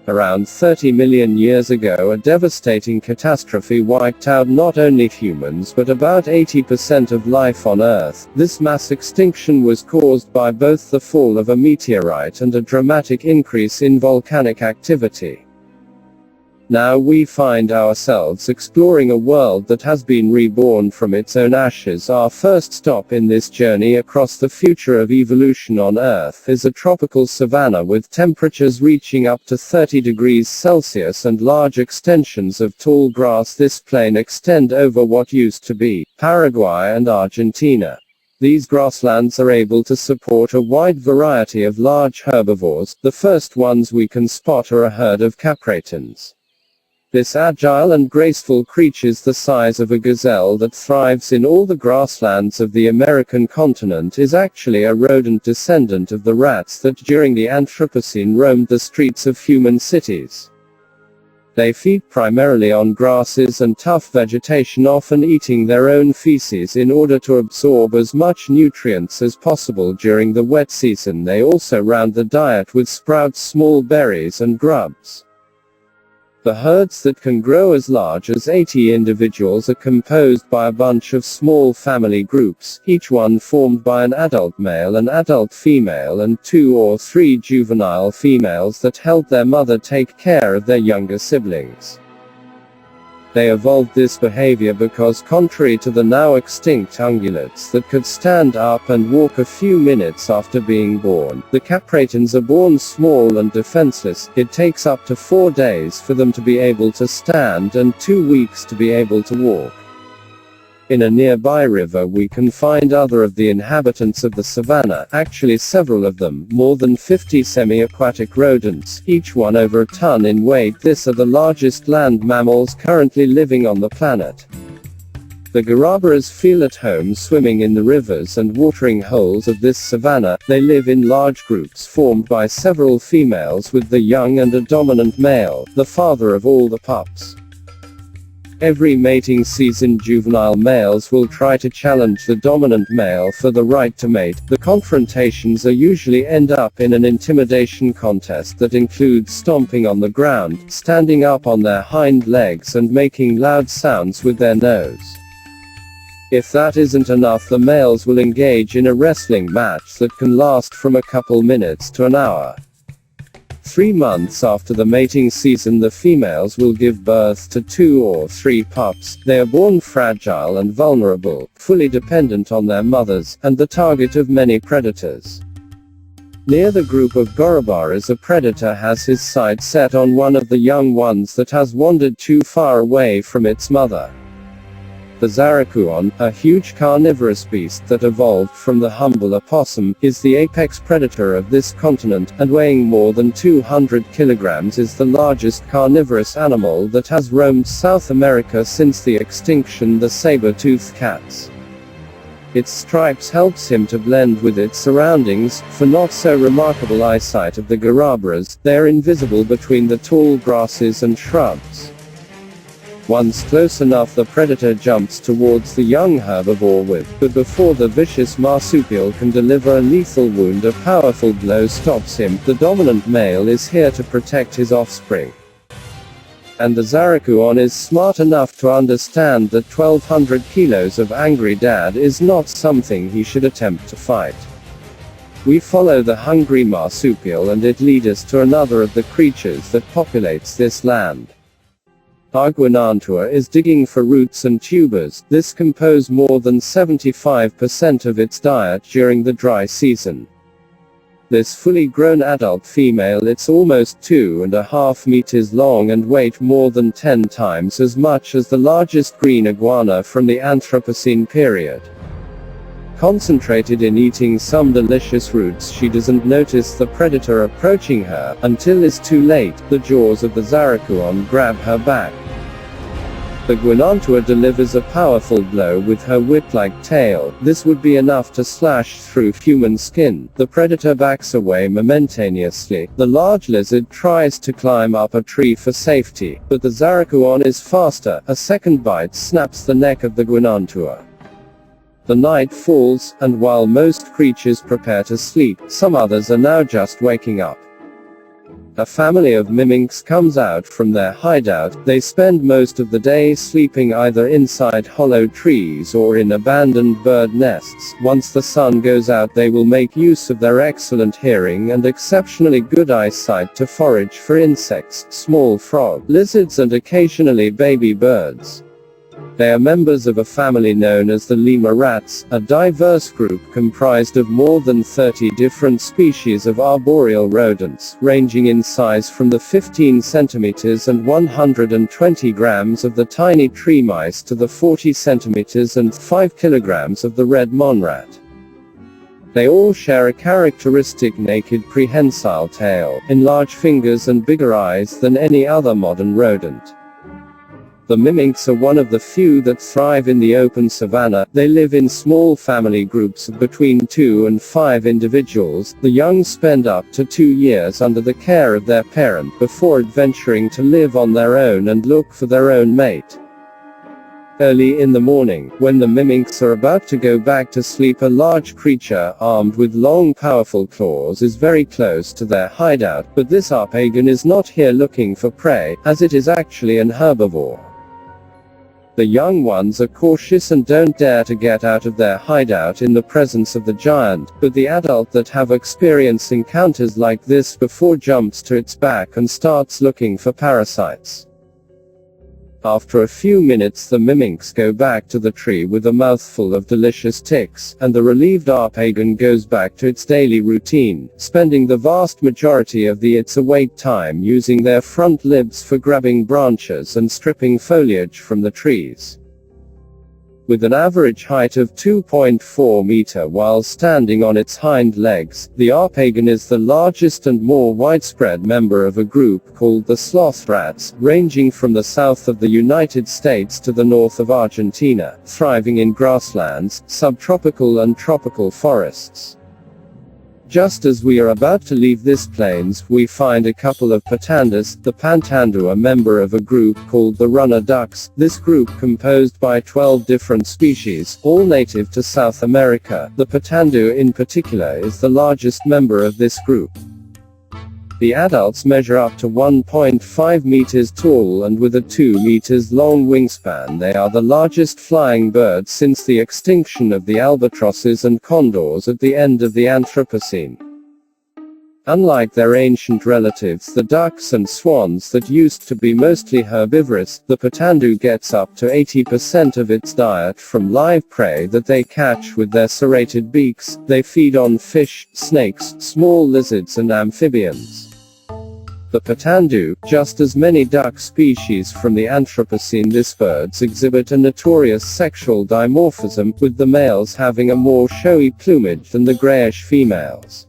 Around 30 million years ago, a devastating catastrophe wiped out not only humans but about 80% of life on Earth. This mass extinction was caused by both the fall of a meteorite and a dramatic increase in volcanic activity. Now we find ourselves exploring a world that has been reborn from its own ashes. Our first stop in this journey across the future of evolution on Earth is a tropical savanna with temperatures reaching up to 30 degrees Celsius and large extensions of tall grass. This plain extend over what used to be Paraguay and Argentina. These grasslands are able to support a wide variety of large herbivores. The first ones we can spot are a herd of capratons. This agile and graceful creature, the size of a gazelle that thrives in all the grasslands of the American continent, is actually a rodent descendant of the rats that during the Anthropocene roamed the streets of human cities. They feed primarily on grasses and tough vegetation, often eating their own feces in order to absorb as much nutrients as possible during the wet season. They also round the diet with sprouts, small berries and grubs. The herds that can grow as large as 80 individuals are composed by a bunch of small family groups, each one formed by an adult male and adult female and 2 or 3 juvenile females that help their mother take care of their younger siblings. They evolved this behavior because, contrary to the now extinct ungulates that could stand up and walk a few minutes after being born, the capratons are born small and defenseless. It takes up to 4 days for them to be able to stand and 2 weeks to be able to walk. In a nearby river we can find other of the inhabitants of the savanna, actually several of them, more than 50 semi-aquatic rodents, each one over a ton in weight. These are the largest land mammals currently living on the planet. The guarabras feel at home swimming in the rivers and watering holes of this savanna. They live in large groups formed by several females with the young and a dominant male, the father of all the pups. Every mating season juvenile males will try to challenge the dominant male for the right to mate. The confrontations usually end up in an intimidation contest that includes stomping on the ground, standing up on their hind legs and making loud sounds with their nose. If that isn't enough, the males will engage in a wrestling match that can last from a couple minutes to an hour. 3 months after the mating season, the females will give birth to 2 or 3 pups. They are born fragile and vulnerable, fully dependent on their mothers, and the target of many predators. Near the group of guarabaras, a predator has his sight set on one of the young ones that has wandered too far away from its mother. The zaracuon, a huge carnivorous beast that evolved from the humble opossum, is the apex predator of this continent, and weighing more than 200 kilograms is the largest carnivorous animal that has roamed South America since the extinction. The saber-toothed cats. Its stripes helps him to blend with its surroundings. For not so remarkable eyesight of the guarabaras, they are invisible between the tall grasses and shrubs. Once close enough, the predator jumps towards the young herbivore but before the vicious marsupial can deliver a lethal wound, a powerful blow stops him. The dominant male is here to protect his offspring. And the zaracuon is smart enough to understand that 1200 kilos of angry dad is not something he should attempt to fight. We follow the hungry marsupial and it leads us to another of the creatures that populates this land. Our guinantua is digging for roots and tubers. This compose more than 75% of its diet during the dry season. This fully grown adult female, it's almost 2.5 meters long and weight more than 10 times as much as the largest green iguana from the Anthropocene period. Concentrated in eating some delicious roots, she doesn't notice the predator approaching her, until it's too late. The jaws of the zaracuon grab her back. The guinantua delivers a powerful blow with her whip-like tail. This would be enough to slash through human skin. The predator backs away momentaneously. The large lizard tries to climb up a tree for safety, but the zaracuon is faster. A second bite snaps the neck of the guinantua. The night falls, and while most creatures prepare to sleep, some others are now just waking up. A family of mimics comes out from their hideout. They spend most of the day sleeping either inside hollow trees or in abandoned bird nests. Once the sun goes out, they will make use of their excellent hearing and exceptionally good eyesight to forage for insects, small frogs, lizards, and occasionally baby birds. They are members of a family known as the lemur rats, a diverse group comprised of more than 30 different species of arboreal rodents, ranging in size from the 15 centimeters and 120 grams of the tiny tree mice to the 40 centimeters and 5 kilograms of the red monrat. They all share a characteristic naked prehensile tail, enlarged fingers, and bigger eyes than any other modern rodent. The mimics are one of the few that thrive in the open savanna. They live in small family groups of between 2 and 5 individuals. The young spend up to 2 years under the care of their parent before adventuring to live on their own and look for their own mate. Early in the morning, when the mimics are about to go back to sleep, a large creature, armed with long powerful claws, is very close to their hideout, but this Armageddon is not here looking for prey, as it is actually an herbivore. The young ones are cautious and don't dare to get out of their hideout in the presence of the giant, but the adult that have experienced encounters like this before jumps to its back and starts looking for parasites. After a few minutes, the mimics go back to the tree with a mouthful of delicious ticks, and the relieved Armageddon goes back to its daily routine, spending the vast majority of its awake time using their front libs for grabbing branches and stripping foliage from the trees. With an average height of 2.4 meters while standing on its hind legs, the Armageddon is the largest and more widespread member of a group called the sloth rats, ranging from the south of the United States to the north of Argentina, thriving in grasslands, subtropical and tropical forests. Just as we are about to leave this plains, we find a couple of patandas. The pantandu are a member of a group called the runner ducks. This group, composed by 12 different species, all native to South America. The patandu in particular is the largest member of this group. The adults measure up to 1.5 meters tall and with a 2 meters long wingspan. They are the largest flying birds since the extinction of the albatrosses and condors at the end of the Anthropocene. Unlike their ancient relatives, the ducks and swans that used to be mostly herbivorous, the patandu gets up to 80% of its diet from live prey that they catch with their serrated beaks. They feed on fish, snakes, small lizards, and amphibians. The patandu, just as many duck species from the Anthropocene, these birds exhibit a notorious sexual dimorphism, with the males having a more showy plumage than the grayish females.